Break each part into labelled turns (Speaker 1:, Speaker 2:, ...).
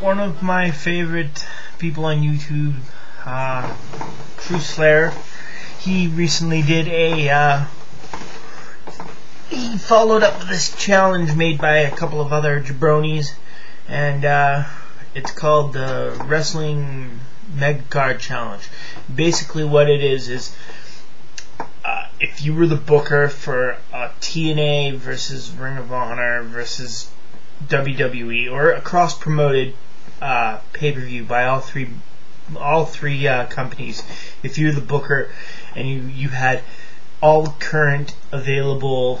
Speaker 1: one of my favorite people on YouTube, True Slayer, he recently did he followed up with this challenge made by a couple of other jabronis, and it's called the Wrestling Mega Card Challenge. Basically what it is if you were the booker for TNA versus Ring of Honor versus WWE, or a cross-promoted pay-per-view by all three companies, if you're the booker and you had all current available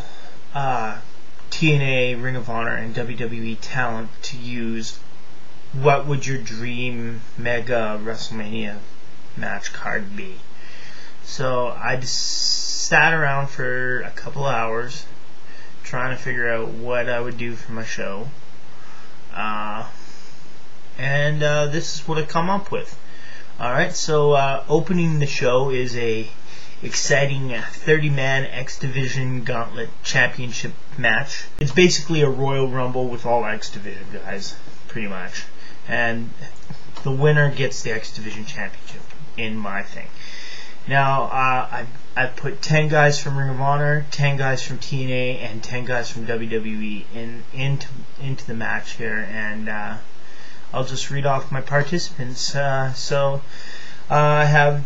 Speaker 1: TNA, Ring of Honor, and WWE talent to use, what would your dream Mega WrestleMania match card be? So I just sat around for a couple of hours trying to figure out what I would do for my show, and this is what I come up with. Alright, so opening the show is a exciting 30-man X Division Gauntlet Championship match. It's basically a Royal Rumble with all X Division guys, pretty much, and the winner gets the X Division Championship in my thing. Now, I've put 10 guys from Ring of Honor, 10 guys from TNA, and 10 guys from WWE into the match here, and I'll just read off my participants. So I have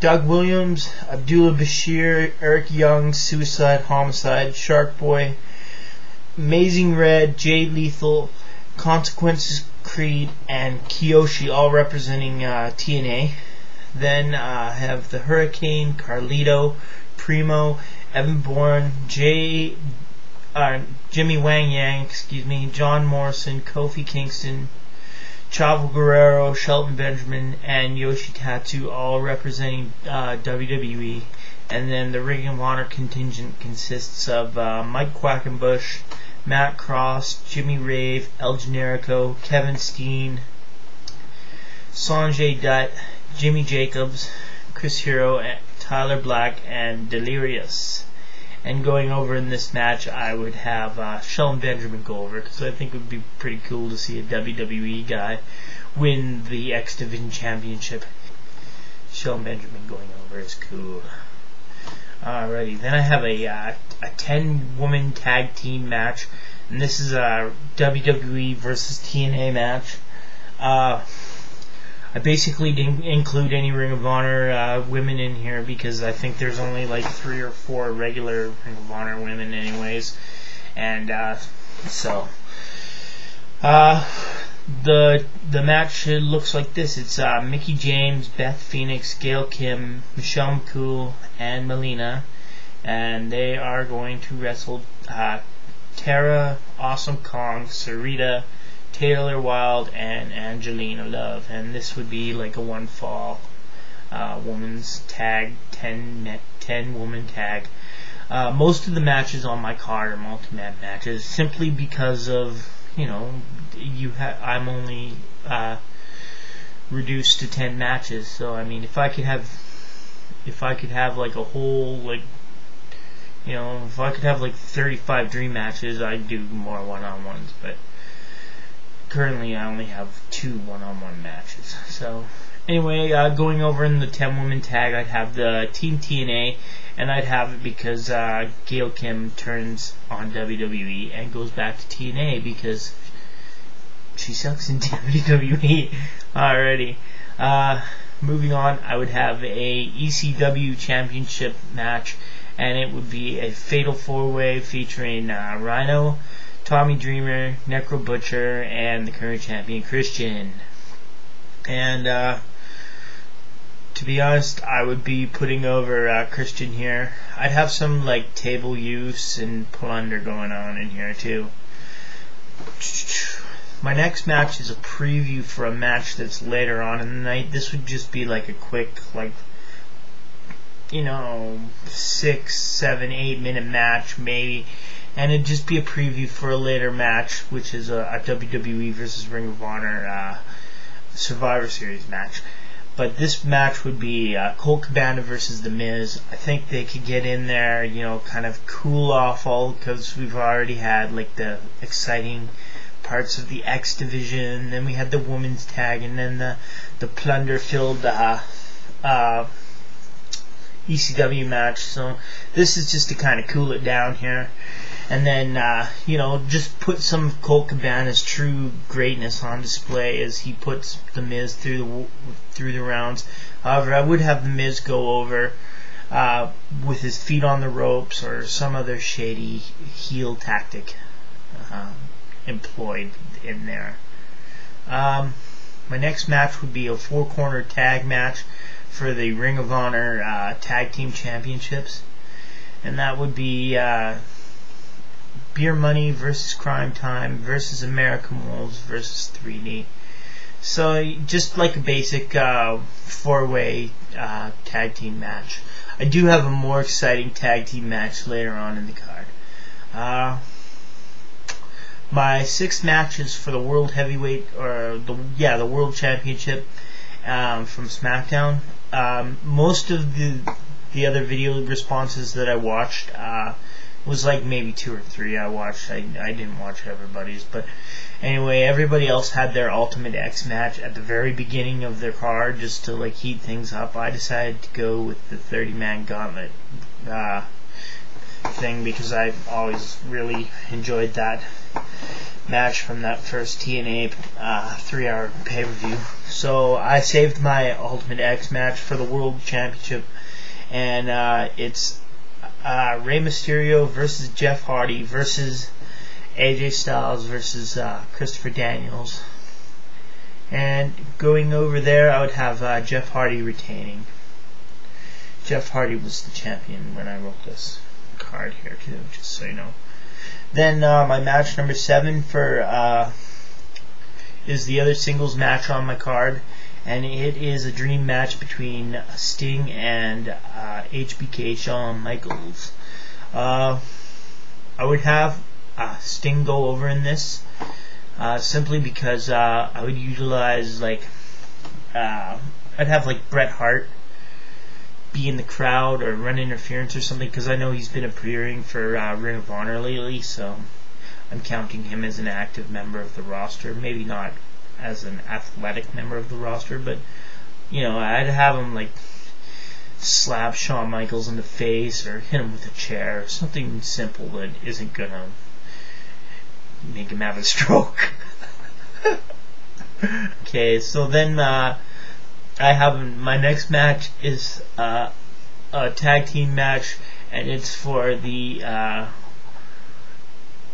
Speaker 1: Doug Williams, Abdullah Bashir, Eric Young, Suicide, Homicide, Shark Boy, Amazing Red, Jay Lethal, Consequences, Creed, and Kiyoshi, all representing TNA. Then I have the Hurricane, Carlito, Primo, Evan Bourne, Jimmy Wang Yang, John Morrison, Kofi Kingston, Chavo Guerrero, Shelton Benjamin, and Yoshi Tatsu, all representing WWE. And then the Ring of Honor contingent consists of Mike Quackenbush, Matt Cross, Jimmy Rave, El Generico, Kevin Steen, Sanjay Dutt, Jimmy Jacobs, Chris Hero, Tyler Black, and Delirious. And going over in this match, I would have Shelton Benjamin go over, because I think it would be pretty cool to see a WWE guy win the X Division Championship. Shelton Benjamin going over is cool. Alrighty, then I have a 10-woman tag team match, and this is a WWE versus TNA match. I basically didn't include any Ring of Honor women in here because I think there's only like 3 or 4 regular Ring of Honor women anyways, and so the match looks like this. It's Mickie James, Beth Pheonix, Gail Kim, Michelle McCool, and Melina, and they are going to wrestle Tara, Awesome Kong, Sarita, Taylor Wilde, and Angelina Love, and this would be like a one-fall women's tag, 10-woman tag. Most of the matches on my card are multi-man matches, simply because of, you know, I'm only reduced to 10 matches. So I mean, if I could have like a whole, like, you know, if I could have like 35 dream matches, I'd do more one-on-ones, but currently I only have 2 one-on-one matches. So anyway, going over in the 10-woman tag, I'd have the Team TNA, and I'd have it because Gail Kim turns on WWE and goes back to TNA because she sucks in WWE already. Moving on, I would have a ECW championship match, and it would be a fatal 4-way featuring Rhino, Tommy Dreamer, Necro Butcher, and the current champion Christian. And to be honest, I would be putting over Christian here. I'd have some like table use and plunder going on in here too. My next match is a preview for a match that's later on in the night. This would just be like a quick, like, you know, 6, 7, 8 minute match maybe, and it'd just be a preview for a later match, which is a WWE versus Ring of Honor Survivor Series match. But this match would be Colt Cabana versus The Miz. I think they could get in there, you know, kind of cool off all, because we've already had like the exciting parts of the X division. Then we had the women's tag, and then the plunder-filled ECW match. So this is just to kind of cool it down here, and then you know, just put some of Colt Cabana's true greatness on display as he puts the Miz through the rounds. However, I would have the Miz go over with his feet on the ropes or some other shady heel tactic employed in there. My next match would be a 4-corner tag match for the Ring of Honor Tag Team Championships, and that would be Beer Money versus Cryme Tyme versus American Wolves versus 3D. So just like a basic 4-way tag team match. I do have a more exciting tag team match later on in the card. My 6 matches for the World Heavyweight, or the World Championship from SmackDown. Most of the other video responses that I watched was like maybe 2 or 3 I watched. I didn't watch everybody's, but anyway, everybody else had their Ultimate X match at the very beginning of their card just to like heat things up. I decided to go with the 30-man gauntlet thing because I always really enjoyed that match from that first TNA 3-hour pay-per-view. So I saved my Ultimate X match for the World Championship, and it's Rey Mysterio versus Jeff Hardy versus AJ Styles versus Christopher Daniels. And going over there, I would have Jeff Hardy retaining. Jeff Hardy was the champion when I wrote this card here too, just so you know. Then my match number 7 for is the other singles match on my card, and it is a dream match between Sting and HBK Shawn Michaels. I would have Sting go over in this simply because I would utilize like I'd have like Bret Hart be in the crowd or run interference or something, because I know he's been appearing for Ring of Honor lately, so I'm counting him as an active member of the roster. Maybe not as an athletic member of the roster, but you know, I'd have him like slap Shawn Michaels in the face or hit him with a chair, something simple that isn't gonna make him have a stroke. Okay, so then I have my next match is a tag team match, and it's for the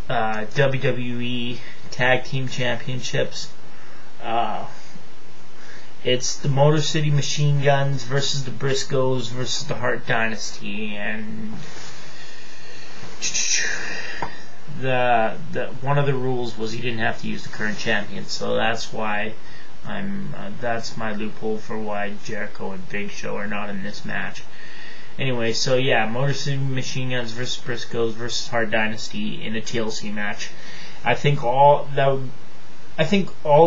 Speaker 1: WWE Tag Team Championships. It's the Motor City Machine Guns versus the Biscoes versus the Hart Dynasty, and the one of the rules was you didn't have to use the current champion, so that's why that's my loophole for why Jericho and Big Show are not in this match. Anyway, so yeah, Motor City Machine Guns versus Biscoes versus Hart Dynasty in a TLC match. I think all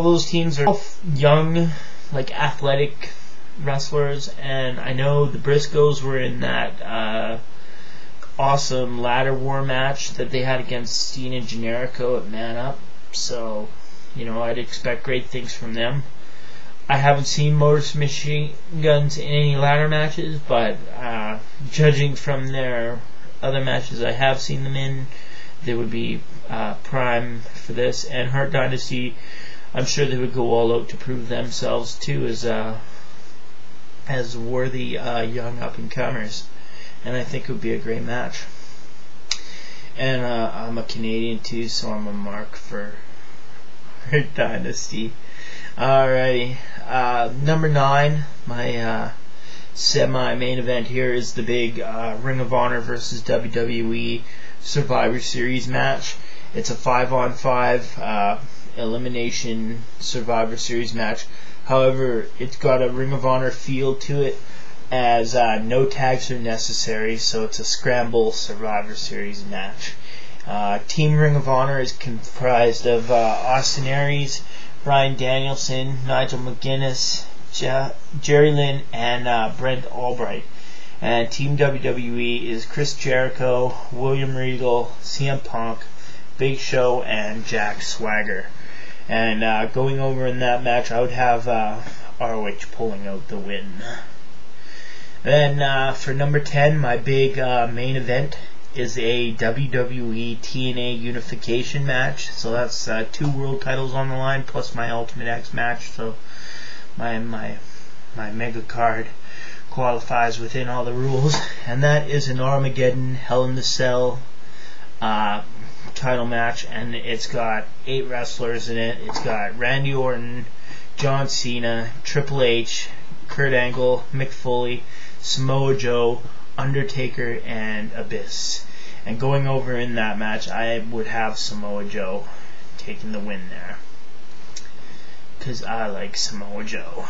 Speaker 1: those teams are young, like athletic wrestlers, and I know the Biscoes were in that awesome ladder war match that they had against Cena and Jericho at Man Up. So, you know, I'd expect great things from them. I haven't seen Motor City Machine Guns in any ladder matches, but judging from their other matches I have seen them in, they would be prime for this. And Hart Dynasty, I'm sure they would go all out to prove themselves too as worthy young up-and-comers, and I think it would be a great match. And I'm a Canadian too, so I'm a mark for Hart Dynasty. Alrighty, number 9, my semi-main event here is the big Ring of Honor versus WWE Survivor Series match. It's a 5-on-5 elimination Survivor Series match. However, it's got a Ring of Honor feel to it, as no tags are necessary, so it's a Scramble Survivor Series match. Team Ring of Honor is comprised of Austin Aries, Bryon Danialson, Nigal McGuiness, Jerry Lynn, and Brent Albright. And Team WWE is Chris Jericho, William Regal, CM Punk, Big Show, and Jack Swagger. And going over in that match, I would have ROH pulling out the win. Then for number 10, my big main event is a WWE TNA Unification match. So that's 2 world titles on the line, plus my Ultimate X match. So my mega card qualifies within all the rules. And that is an Armageddon Hell in the Cell title match, and it's got 8 wrestlers in it. It's got Randy Orton, John Cena, Triple H, Kurt Angle, Mick Foley, Samoa Joe, Undertaker, and Abyss. And going over in that match, I would have Samoa Joe taking the win there, because I like Samoa Joe.